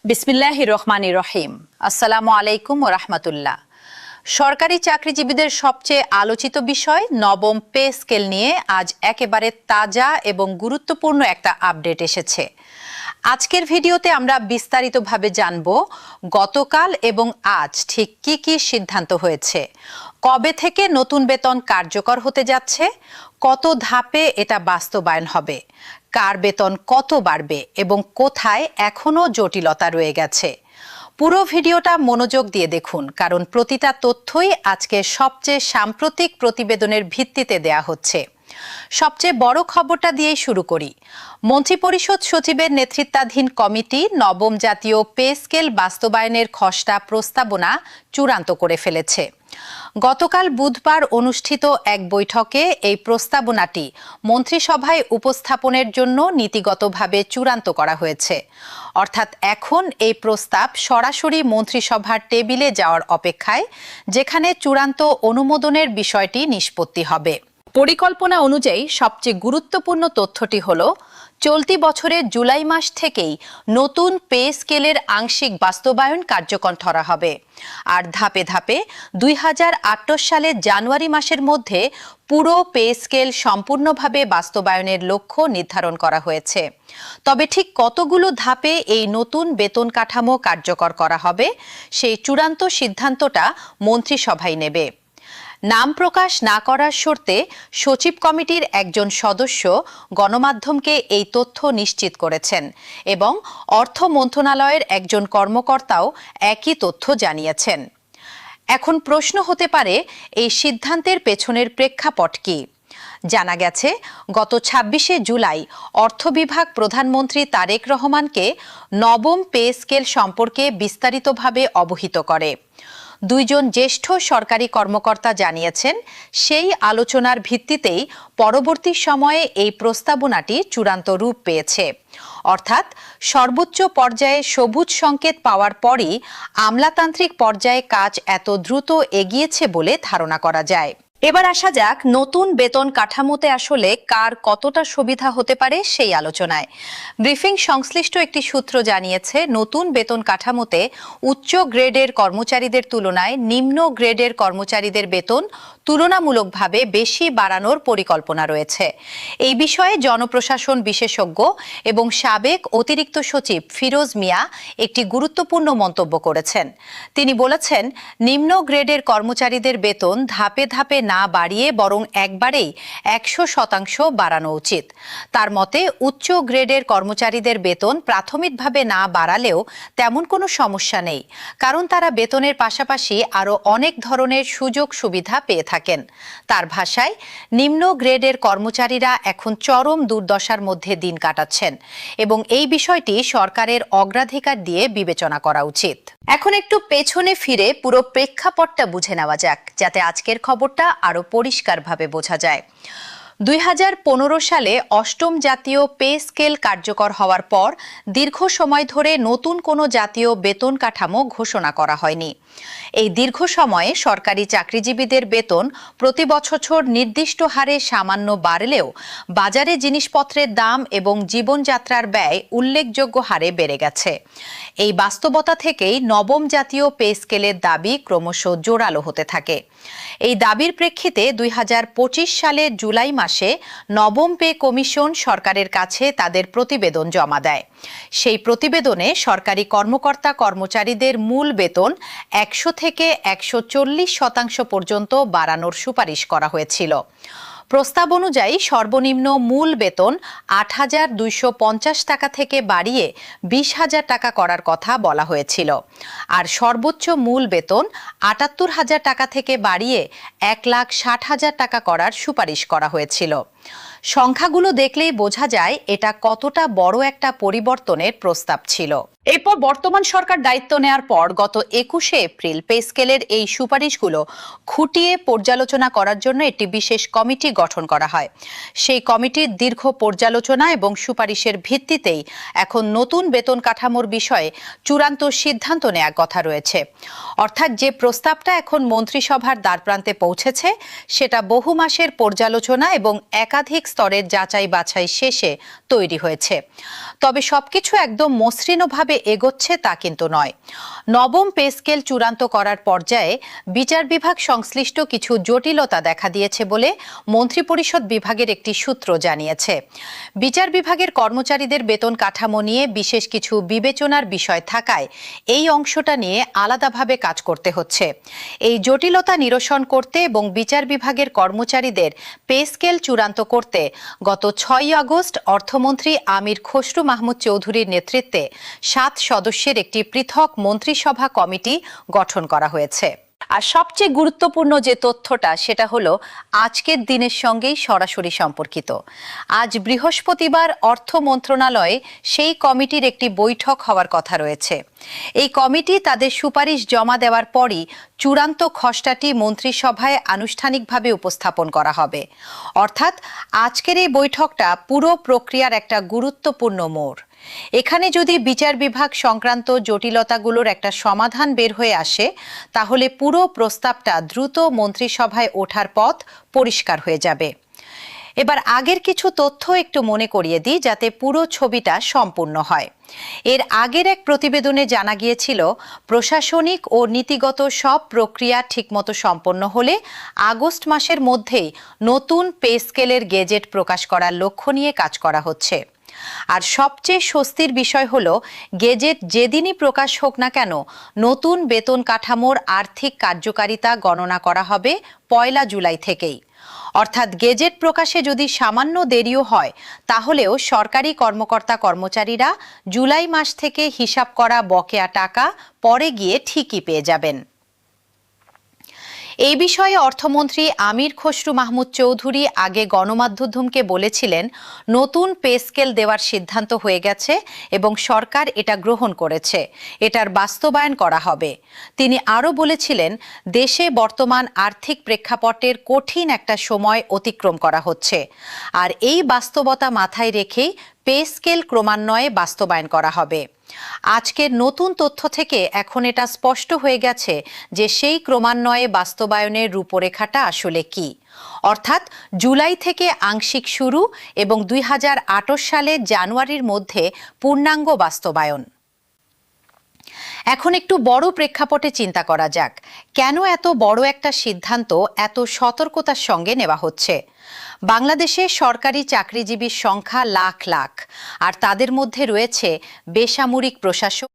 বিসমিল্লাহির রহমানির রহিম। আসসালামু আলাইকুম ওয়া রাহমাতুল্লাহ। সরকারি চাকরিজীবীদের সবচেয়ে আলোচিত বিষয় নবম পে স্কেল নিয়ে আজ একেবারে তাজা এবং গুরুত্বপূর্ণ একটা আপডেট এসেছে। আজকের ভিডিওতে আমরা বিস্তারিতভাবে জানব গতকাল এবং আজ ঠিক কি কি সিদ্ধান্ত হয়েছে, কবে থেকে নতুন বেতন কার্যকর হতে যাচ্ছে, কত ধাপে এটা বাস্তবায়ন হবে, কার বেতন কত বাড়বে এবং কোথায় এখনো জটিলতা রয়ে গেছে। পুরো ভিডিওটা মনোযোগ দিয়ে দেখুন, কারণ প্রতিটা তথ্যই আজকে সবচেয়ে সাম্প্রতিক প্রতিবেদনের ভিত্তিতে দেয়া হচ্ছে। সবচেয়ে বড় খবরটা দিয়েই শুরু করি। মন্ত্রিপরিষদ সচিবের নেতৃত্বাধীন কমিটি নবম জাতীয় পে স্কেল বাস্তবায়নের খসড়া প্রস্তাবনা চূড়ান্ত করে ফেলেছে। গতকাল বুধবার অনুষ্ঠিত এক বৈঠকে এই প্রস্তাবনাটি মন্ত্রিসভায় উপস্থাপনের জন্য নীতিগতভাবে চূড়ান্ত করা হয়েছে। অর্থাৎ এখন এই প্রস্তাব সরাসরি মন্ত্রিসভার টেবিলে যাওয়ার অপেক্ষায়, যেখানে চূড়ান্ত অনুমোদনের বিষয়টি নিষ্পত্তি হবে। পরিকল্পনা অনুযায়ী সবচেয়ে গুরুত্বপূর্ণ তথ্যটি হল, চলতি বছরের জুলাই মাস থেকেই নতুন পে স্কেলের আংশিক বাস্তবায়ন কার্যকর করা হবে। আর ধাপে ধাপে 2028 সালের জানুয়ারি মাসের মধ্যে পুরো পে স্কেল সম্পূর্ণভাবে বাস্তবায়নের লক্ষ্য নির্ধারণ করা হয়েছে। তবে ঠিক কতগুলো ধাপে এই নতুন বেতন কাঠামো কার্যকর করা হবে, সেই চূড়ান্ত সিদ্ধান্তটা মন্ত্রিসভায় নেবে। নাম প্রকাশ না করার শর্তে সচিব কমিটির একজন সদস্য গণমাধ্যমকে এই তথ্য নিশ্চিত করেছেন এবং অর্থ মন্ত্রণালয়ের একজন কর্মকর্তাও একই তথ্য জানিয়েছেন। এখন প্রশ্ন হতে পারে, এই সিদ্ধান্তের পেছনের প্রেক্ষাপট কি? জানা গেছে, গত 26শে জুলাই অর্থ বিভাগ প্রধানমন্ত্রী তারেক রহমানকে নবম পে স্কেল সম্পর্কে বিস্তারিতভাবে অবহিত করে। দুইজন জ্যেষ্ঠ সরকারি কর্মকর্তা জানিয়েছেন, সেই আলোচনার ভিত্তিতেই পরবর্তী সময়ে এই প্রস্তাবনাটি চূড়ান্ত রূপ পেয়েছে। অর্থাৎ সর্বোচ্চ পর্যায়ে সবুজ সংকেত পাওয়ার পরই আমলাতান্ত্রিক পর্যায়ে কাজ এত দ্রুত এগিয়েছে বলে ধারণা করা যায়। এবার আসা যাক নতুন বেতন কাঠামোতে আসলে কার কতটা সুবিধা হতে পারে সেই আলোচনায়। ব্রিফিং সংশ্লিষ্ট একটি সূত্র জানিয়েছে, নতুন বেতন কাঠামোতে উচ্চ গ্রেডের কর্মচারীদের তুলনায় নিম্ন গ্রেডের কর্মচারীদের বেতন তুলনামূলকভাবে বেশি বাড়ানোর পরিকল্পনা রয়েছে। এই বিষয়ে জনপ্রশাসন বিশেষজ্ঞ এবং সাবেক অতিরিক্ত সচিব ফিরোজ মিয়া একটি গুরুত্বপূর্ণ মন্তব্য করেছেন। তিনি বলেছেন, নিম্ন গ্রেডের কর্মচারীদের বেতন ধাপে ধাপে না বাড়িয়ে বরং একবারেই 100% বাড়ানো উচিত। তার মতে, উচ্চ গ্রেডের কর্মচারীদের বেতন প্রাথমিকভাবে না বাড়ালেও তেমন কোনো সমস্যা নেই, কারণ তারা বেতনের পাশাপাশি আরও অনেক ধরনের সুযোগ সুবিধা পেয়ে থাকেন। তার ভাষায়, নিম্ন গ্রেডের কর্মচারীরা এখন চরম দুর্দশার মধ্যে দিন কাটাচ্ছেন এবং এই বিষয়টি সরকারের অগ্রাধিকার দিয়ে বিবেচনা করা উচিত। এখন একটু পেছনে ফিরে পুরো প্রেক্ষাপটটা বুঝে নেওয়া যাক, যাতে আজকের খবরটা আরো পরিষ্কারভাবে বোঝা যায়। 2015 সালে অষ্টম জাতীয় পে স্কেল কার্যকর হওয়ার পর দীর্ঘ সময় ধরে নতুন কোনো জাতীয় বেতন কাঠামো ঘোষণা করা হয়নি। এই দীর্ঘ সময়ে সরকারি চাকরিজীবীদের বেতন প্রতি বছর নির্দিষ্ট হারে সামান্য বাড়লেও বাজারে জিনিসপত্রের দাম এবং জীবনযাত্রার ব্যয় উল্লেখযোগ্য হারে বেড়ে গেছে। এই বাস্তবতা থেকেই নবম জাতীয় পে স্কেলের দাবি ক্রমশ জোরালো হতে থাকে। এই দাবির প্রেক্ষিতে 2025 সালের জুলাই মাসে নবম পে কমিশন সরকারের কাছে তাদের প্রতিবেদন জমা দেয়। সেই প্রতিবেদনে সরকারি কর্মকর্তা কর্মচারীদের মূল বেতন 100 থেকে 140% পর্যন্ত বাড়ানোর সুপারিশ করা হয়েছিল। প্রস্তাব অনুযায়ী সর্বনিম্ন মূল বেতন 8,250 টাকা থেকে বাড়িয়ে 20,000 টাকা করার কথা বলা হয়েছিল, আর সর্বোচ্চ মূল বেতন 78,000 টাকা থেকে বাড়িয়ে 1,60,000 টাকা করার সুপারিশ করা হয়েছিল। সংখ্যাগুলো দেখলেই বোঝা যায় এটা কতটা বড় একটা পরিবর্তনের প্রস্তাব ছিল। এরপর বর্তমান সরকার দায়িত্ব নেয়ার পর গত 21শে এপ্রিল পে স্কেলের এই সুপারিশগুলো খুঁটিয়ে পর্যালোচনা করার জন্য একটি বিশেষ কমিটি গঠন করা হয়। সেই কমিটির দীর্ঘ পর্যালোচনা এবং সুপারিশের ভিত্তিতেই এখন নতুন বেতন কাঠামোর বিষয়ে চূড়ান্ত সিদ্ধান্ত নেওয়ার কথা রয়েছে। অর্থাৎ যে প্রস্তাবটা এখন মন্ত্রিসভার দ্বারপ্রান্তে পৌঁছেছে, সেটা বহু মাসের পর্যালোচনা এবং একাধিক স্তরের যাচাই বাছাই শেষে তৈরি হয়েছে। তবে সবকিছু একদম মসৃণভাবে এগোচ্ছে তা কিন্তু নয়। নবম পে স্কেল চূড়ান্ত করার পর্যায়ে বিচার বিভাগ সংশ্লিষ্ট কিছু জটিলতা দেখা দিয়েছে বলে মন্ত্রিপরিষদ বিভাগের একটি সূত্র জানিয়েছে। বিচার বিভাগের কর্মচারীদের বেতন কাঠামো নিয়ে বিশেষ কিছু বিবেচনার বিষয় থাকায় এই অংশটা নিয়ে আলাদাভাবে কাজ করতে হচ্ছে। এই জটিলতা নিরসন করতে এবং বিচার বিভাগের কর্মচারীদের পে স্কেল চূড়ান্ত করতে গত ৬ আগস্ট অর্থমন্ত্রী আমির খসরু মাহমুদ চৌধুরীর নেতৃত্বে ৭ সদস্যের একটি পৃথক মন্ত্রিসভা কমিটি গঠন করা হয়েছে। আর সবচেয়ে গুরুত্বপূর্ণ যে তথ্যটা সেটা হলো আজকের দিনের সঙ্গেই সরাসরি সম্পর্কিত। আজ বৃহস্পতিবার অর্থ মন্ত্রণালয়ে সেই কমিটির একটি বৈঠক হওয়ার কথা রয়েছে। এই কমিটি তাদের সুপারিশ জমা দেওয়ার পরই চূড়ান্ত খসড়াটি মন্ত্রিসভায় আনুষ্ঠানিকভাবে উপস্থাপন করা হবে। অর্থাৎ আজকের এই বৈঠকটা পুরো প্রক্রিয়ার একটা গুরুত্বপূর্ণ মোড়। এখানে যদি বিচার বিভাগ সংক্রান্ত জটিলতাগুলোর একটা সমাধান বের হয়ে আসে, তাহলে পুরো প্রস্তাবটা দ্রুত মন্ত্রিসভায় ওঠার পথ পরিষ্কার হয়ে যাবে। এবার আগের কিছু তথ্য একটু মনে করিয়ে দিই যাতে পুরো ছবিটা সম্পূর্ণ হয়। এর আগের এক প্রতিবেদনে জানা গিয়েছিল, প্রশাসনিক ও নীতিগত সব প্রক্রিয়া ঠিকমতো সম্পন্ন হলে আগস্ট মাসের মধ্যেই নতুন পে স্কেলের গেজেট প্রকাশ করার লক্ষ্য নিয়ে কাজ করা হচ্ছে। আর সবচেয়ে স্বস্তির বিষয় হলো, গেজেট যেদিনই প্রকাশ হোক না কেন, নতুন বেতন কাঠামোর আর্থিক কার্যকারিতা গণনা করা হবে ১ জুলাই থেকেই। অর্থাৎ গেজেট প্রকাশে যদি সামান্য দেরিও হয়, তাহলেও সরকারি কর্মকর্তা কর্মচারীরা জুলাই মাস থেকে হিসাব করা বকেয়া টাকা পরে গিয়ে ঠিকই পেয়ে যাবেন। এই বিষয়ে অর্থমন্ত্রী আমির খসরু মাহমুদ চৌধুরী আগে গণমাধ্যমকে বলেছিলেন, নতুন পে স্কেল দেওয়ার সিদ্ধান্ত হয়ে গেছে এবং সরকার এটা গ্রহণ করেছে, এটার বাস্তবায়ন করা হবে। তিনি আরও বলেছিলেন, দেশে বর্তমান আর্থিক প্রেক্ষাপটের কঠিন একটা সময় অতিক্রম করা হচ্ছে, আর এই বাস্তবতা মাথায় রেখেই পে স্কেল ক্রমান্বয়ে বাস্তবায়ন করা হবে। আজকের নতুন তথ্য থেকে এখন এটা স্পষ্ট হয়ে গেছে যে সেই ক্রমান্বয়ে বাস্তবায়নের রূপরেখাটা আসলে কি। অর্থাৎ জুলাই থেকে আংশিক শুরু এবং ২০২৮ সালের জানুয়ারির মধ্যে পূর্ণাঙ্গ বাস্তবায়ন। এখন একটু বড় প্রেক্ষাপটে চিন্তা করা যাক, কেন এত বড় একটা সিদ্ধান্ত এত সতর্কতার সঙ্গে নেওয়া হচ্ছে। বাংলাদেশে সরকারি চাকরিজীবীর সংখ্যা লাখ লাখ, আর তাদের মধ্যে রয়েছে বেসামরিক প্রশাসন।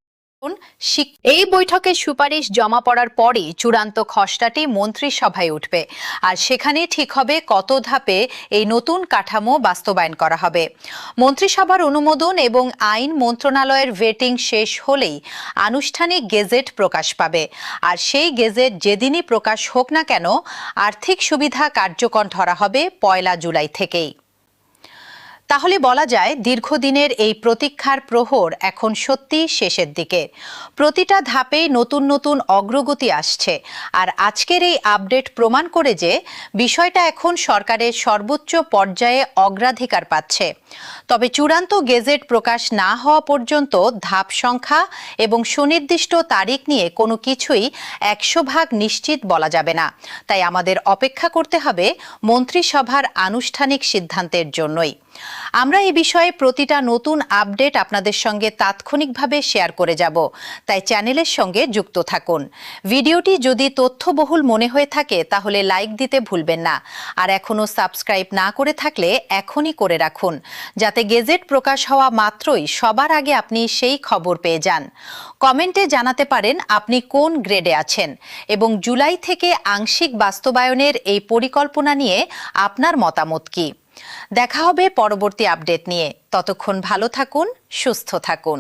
এই বৈঠকে সুপারিশ জমা পড়ার পরই চূড়ান্ত খসড়াটি মন্ত্রিসভায় উঠবে, আর সেখানে ঠিক হবে কত ধাপে এই নতুন কাঠামো বাস্তবায়ন করা হবে। মন্ত্রিসভার অনুমোদন এবং আইন মন্ত্রণালয়ের ভেটিং শেষ হলেই আনুষ্ঠানিক গেজেট প্রকাশ পাবে, আর সেই গেজেট যেদিনই প্রকাশ হোক না কেন, আর্থিক সুবিধা কার্যকর ধরা হবে ১ জুলাই থেকেই। তাহলে বলা যায়, দীর্ঘদিনের এই প্রতীক্ষার প্রহর এখন সত্যি শেষের দিকে। প্রতিটা ধাপে নতুন নতুন অগ্রগতি আসছে, আর আজকের এই আপডেট প্রমাণ করে যে বিষয়টা এখন সরকারের সর্বোচ্চ পর্যায়ে অগ্রাধিকার পাচ্ছে। তবে চূড়ান্ত গেজেট প্রকাশ না হওয়া পর্যন্ত ধাপ সংখ্যা এবং সুনির্দিষ্ট তারিখ নিয়ে কোনো কিছুই ১০০% নিশ্চিত বলা যাবে না। তাই আমাদের অপেক্ষা করতে হবে মন্ত্রিসভার আনুষ্ঠানিক সিদ্ধান্তের জন্যই। আমরা এই বিষয়ে প্রতিটা নতুন আপডেট আপনাদের সঙ্গে তাৎক্ষণিকভাবে শেয়ার করে যাব, তাই চ্যানেলের সঙ্গে যুক্ত থাকুন। ভিডিওটি যদি তথ্যবহুল মনে হয়ে থাকে তাহলে লাইক দিতে ভুলবেন না, আর এখনো সাবস্ক্রাইব না করে থাকলে এখনই করে রাখুন, যাতে গেজেট প্রকাশ হওয়া মাত্রই সবার আগে আপনি সেই খবর পেয়ে যান। কমেন্টে জানাতে পারেন আপনি কোন গ্রেডে আছেন এবং জুলাই থেকে আংশিক বাস্তবায়নের এই পরিকল্পনা নিয়ে আপনার মতামত কি। দেখা হবে পরবর্তী আপডেট নিয়ে। ততক্ষণ ভালো থাকুন, সুস্থ থাকুন।